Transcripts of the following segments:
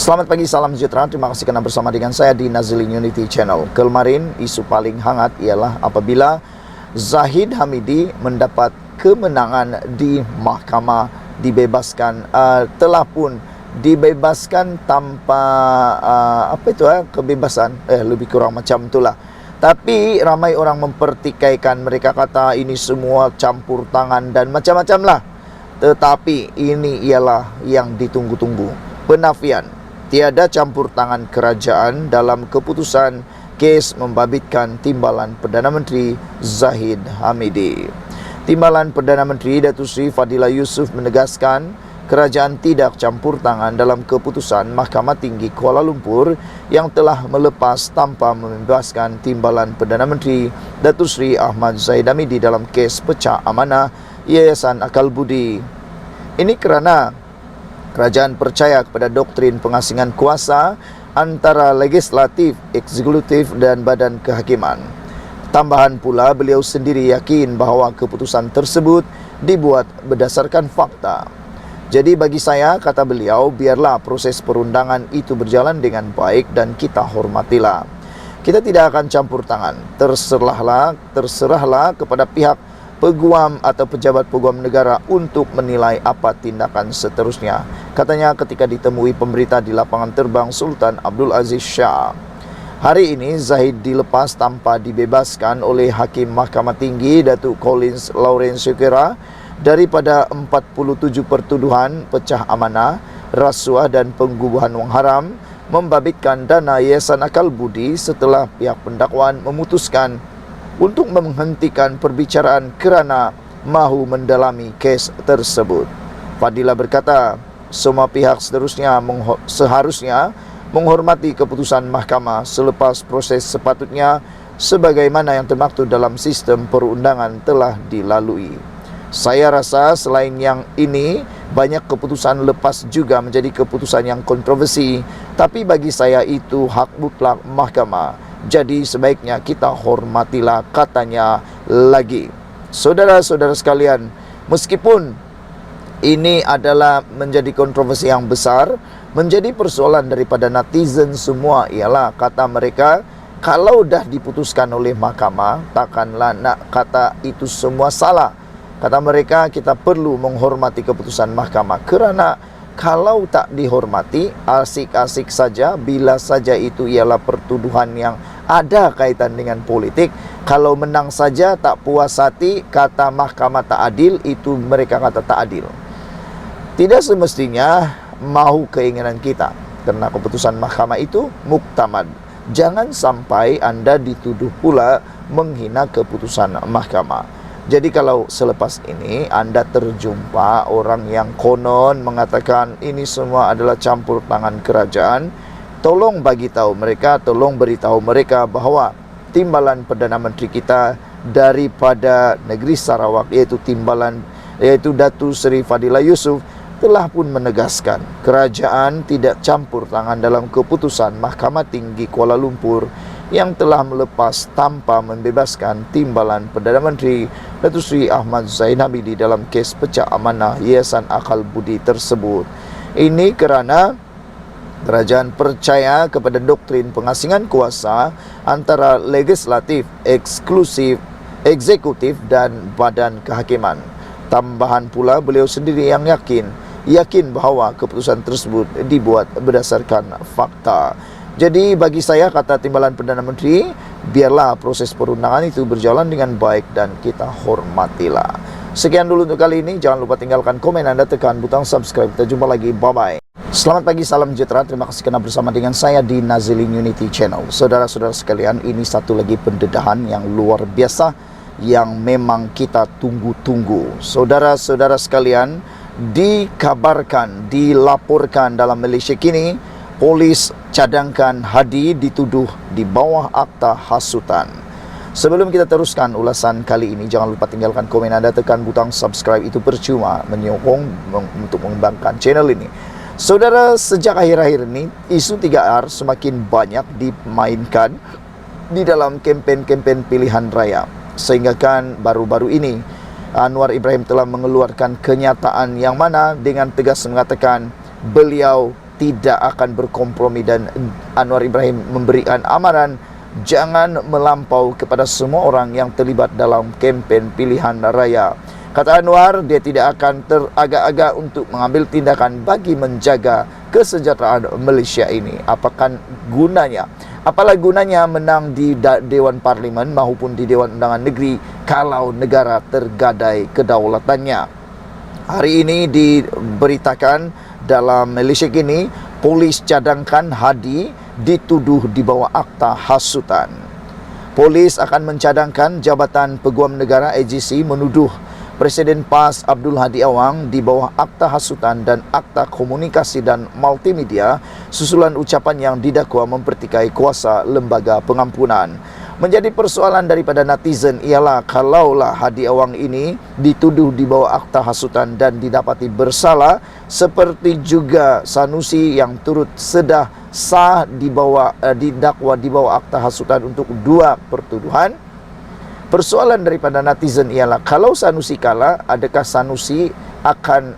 Selamat pagi, salam sejahtera. Terima kasih karena bersama dengan saya di Nazilin Unity Channel. Kemarin isu paling hangat ialah apabila Zahid Hamidi mendapat kemenangan di mahkamah, dibebaskan, telah pun dibebaskan tanpa kebebasan, lebih kurang macam itulah. Tapi ramai orang mempertikaikan, mereka kata ini semua campur tangan dan macam-macam lah. Tetapi ini ialah yang ditunggu-tunggu, penafian. Tiada campur tangan kerajaan dalam keputusan kes membabitkan timbalan Perdana Menteri Zahid Hamidi. Timbalan Perdana Menteri Datuk Seri Fadilah Yusof menegaskan kerajaan tidak campur tangan dalam keputusan Mahkamah Tinggi Kuala Lumpur yang telah melepas tanpa membebaskan timbalan Perdana Menteri Datuk Seri Ahmad Zahid Hamidi dalam kes pecah amanah Yayasan Akal Budi. Ini kerana kerajaan percaya kepada doktrin pengasingan kuasa antara legislatif, eksekutif dan badan kehakiman. Tambahan pula, beliau sendiri yakin bahawa keputusan tersebut dibuat berdasarkan fakta. Jadi bagi saya, kata beliau, biarlah proses perundangan itu berjalan dengan baik dan kita hormatilah. Kita tidak akan campur tangan. Terserahlah kepada pihak peguam atau pejabat peguam negara untuk menilai apa tindakan seterusnya, katanya ketika ditemui pemberita di lapangan terbang Sultan Abdul Aziz Shah. Hari ini Zahid dilepas tanpa dibebaskan oleh Hakim Mahkamah Tinggi Datuk Collins Lawrence Syukira daripada 47 pertuduhan pecah amanah, rasuah dan penggubahan wang haram membabitkan dana Yayasan Akal Budi setelah pihak pendakwaan memutuskan untuk menghentikan perbicaraan kerana mahu mendalami kes tersebut. Fadilah berkata, semua pihak seharusnya menghormati keputusan mahkamah selepas proses sepatutnya sebagaimana yang termaktub dalam sistem perundangan telah dilalui. Saya rasa selain yang ini, banyak keputusan lepas juga menjadi keputusan yang kontroversi, tapi bagi saya itu hak mutlak mahkamah. Jadi sebaiknya kita hormatilah, katanya lagi. Saudara-saudara sekalian, meskipun ini adalah menjadi kontroversi yang besar, menjadi persoalan daripada netizen semua ialah, kata mereka, kalau dah diputuskan oleh mahkamah, takkanlah nak kata itu semua salah. Kata mereka, kita perlu menghormati keputusan mahkamah kerana kalau tak dihormati, asik-asik saja bila saja itu ialah pertuduhan yang ada kaitan dengan politik. Kalau menang saja tak puas hati, kata mahkamah tak adil, itu mereka kata tak adil. Tidak semestinya mahu keinginan kita, kerana keputusan mahkamah itu muktamad. Jangan sampai anda dituduh pula menghina keputusan mahkamah. Jadi kalau selepas ini anda terjumpa orang yang konon mengatakan ini semua adalah campur tangan kerajaan, tolong beritahu mereka bahawa timbalan Perdana Menteri kita daripada negeri Sarawak, iaitu Datuk Seri Fadilah Yusof, telah pun menegaskan kerajaan tidak campur tangan dalam keputusan Mahkamah Tinggi Kuala Lumpur yang telah melepas tanpa membebaskan timbalan Perdana Menteri Datuk Seri Ahmad Zahid Hamidi dalam kes pecah amanah Yayasan Akal Budi tersebut. Ini kerana kerajaan percaya kepada doktrin pengasingan kuasa antara legislatif, eksekutif dan badan kehakiman. Tambahan pula, beliau sendiri yang yakin bahawa keputusan tersebut dibuat berdasarkan fakta. Jadi bagi saya, kata timbalan Perdana Menteri, biarlah proses perundangan itu berjalan dengan baik dan kita hormatilah. Sekian dulu untuk kali ini. Jangan lupa tinggalkan komen anda, tekan butang subscribe. Kita jumpa lagi. Bye-bye. Selamat pagi, salam sejahtera. Terima kasih kerana bersama dengan saya di Nazilin Unity Channel. Saudara-saudara sekalian, ini satu lagi pendedahan yang luar biasa yang memang kita tunggu-tunggu. Saudara-saudara sekalian, dilaporkan dalam Malaysia kini, polis cadangkan Hadi dituduh di bawah akta hasutan. Sebelum kita teruskan ulasan kali ini, jangan lupa tinggalkan komen anda, tekan butang subscribe. Itu percuma, menyokong untuk mengembangkan channel ini. Saudara, sejak akhir-akhir ini, isu 3R semakin banyak dimainkan di dalam kempen-kempen pilihan raya. Sehingga kan baru-baru ini, Anwar Ibrahim telah mengeluarkan kenyataan yang mana dengan tegas mengatakan beliau tidak akan berkompromi, dan Anwar Ibrahim memberikan amaran jangan melampau kepada semua orang yang terlibat dalam kempen pilihan raya. Kata Anwar, dia tidak akan teragak-agak untuk mengambil tindakan bagi menjaga kesejahteraan Malaysia ini. Apakah gunanya? Apalah gunanya menang di Dewan Parlimen maupun di Dewan Undangan Negeri kalau negara tergadai kedaulatannya. Hari ini diberitakan dalam Malaysia kini, polis cadangkan Hadi dituduh di bawah akta hasutan. Polis akan mencadangkan Jabatan Peguam Negara AGC menuduh Presiden PAS Abdul Hadi Awang di bawah akta hasutan dan akta komunikasi dan multimedia susulan ucapan yang didakwa mempertikai kuasa lembaga pengampunan. Menjadi persoalan daripada netizen ialah kalaulah Hadi Awang ini dituduh di bawah akta hasutan dan didapati bersalah, seperti juga Sanusi yang turut sedah sah didakwa di bawah akta hasutan untuk 2 pertuduhan. Persoalan daripada netizen ialah kalau Sanusi kalah, adakah Sanusi akan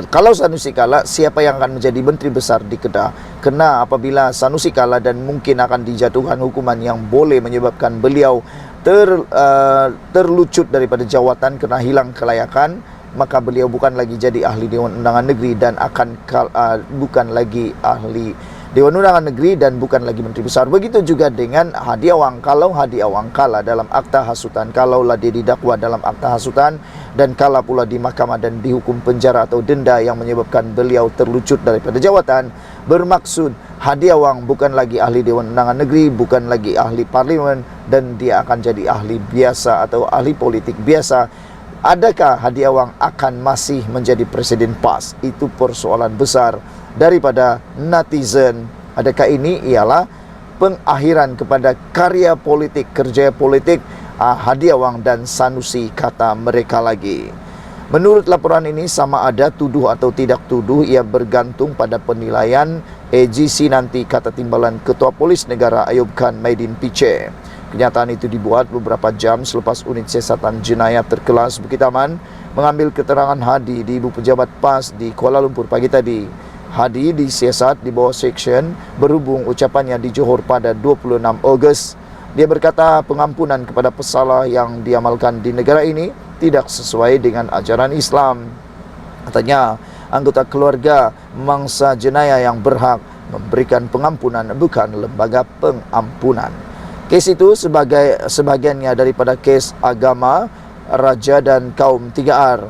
kalau Sanusi kalah, siapa yang akan menjadi Menteri Besar di Kedah? Kena apabila Sanusi kalah dan mungkin akan dijatuhkan hukuman yang boleh menyebabkan beliau terlucut daripada jawatan kerana hilang kelayakan, maka beliau bukan lagi jadi ahli Dewan Undangan Negeri dan bukan lagi ahli Dewan Undangan Negeri dan bukan lagi Menteri Besar. Begitu juga dengan Hadi Awang. Kalau Hadi Awang kalah dalam akta hasutan, kalaulah dia didakwa dalam akta hasutan dan kalah pula di mahkamah dan dihukum penjara atau denda yang menyebabkan beliau terlucut daripada jawatan, bermaksud Hadi Awang bukan lagi ahli Dewan Undangan Negeri, bukan lagi ahli parlimen, dan dia akan jadi ahli biasa atau ahli politik biasa. Adakah Hadi Awang akan masih menjadi Presiden PAS? Itu persoalan besar daripada netizen. Adakah ini ialah pengakhiran kepada karya politik, kerja politik Hadi Awang dan Sanusi, kata mereka lagi. Menurut laporan ini, sama ada tuduh atau tidak tuduh, ia bergantung pada penilaian AGC nanti, kata Timbalan Ketua Polis Negara Ayub Khan Maidin Piche. Kenyataan itu dibuat beberapa jam selepas unit siasatan jenayah terkelas Bukit Aman mengambil keterangan Hadi di Ibu Pejabat PAS di Kuala Lumpur pagi tadi. Hadi disiasat di bawah seksyen berhubung ucapannya di Johor pada 26 Ogos. Dia berkata pengampunan kepada pesalah yang diamalkan di negara ini tidak sesuai dengan ajaran Islam. Katanya, anggota keluarga mangsa jenayah yang berhak memberikan pengampunan, bukan lembaga pengampunan. Kes itu sebahagiannya daripada kes agama, raja dan kaum 3R.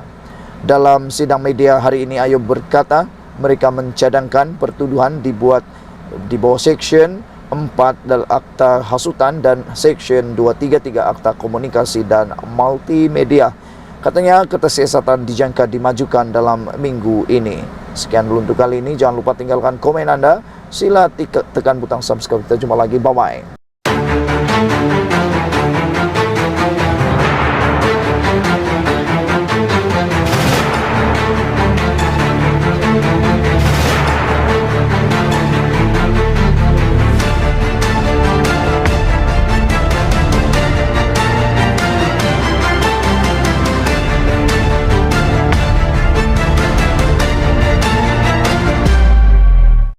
Dalam sidang media hari ini, Ayub berkata mereka mencadangkan pertuduhan dibuat di bawah Seksyen 4 dalam Akta Hasutan dan Seksyen 233 Akta Komunikasi dan Multimedia. Katanya ketasiasatan dijangka dimajukan dalam minggu ini. Sekian dulu untuk kali ini. Jangan lupa tinggalkan komen anda. Sila tekan butang subscribe. Kita jumpa lagi. Bye-bye.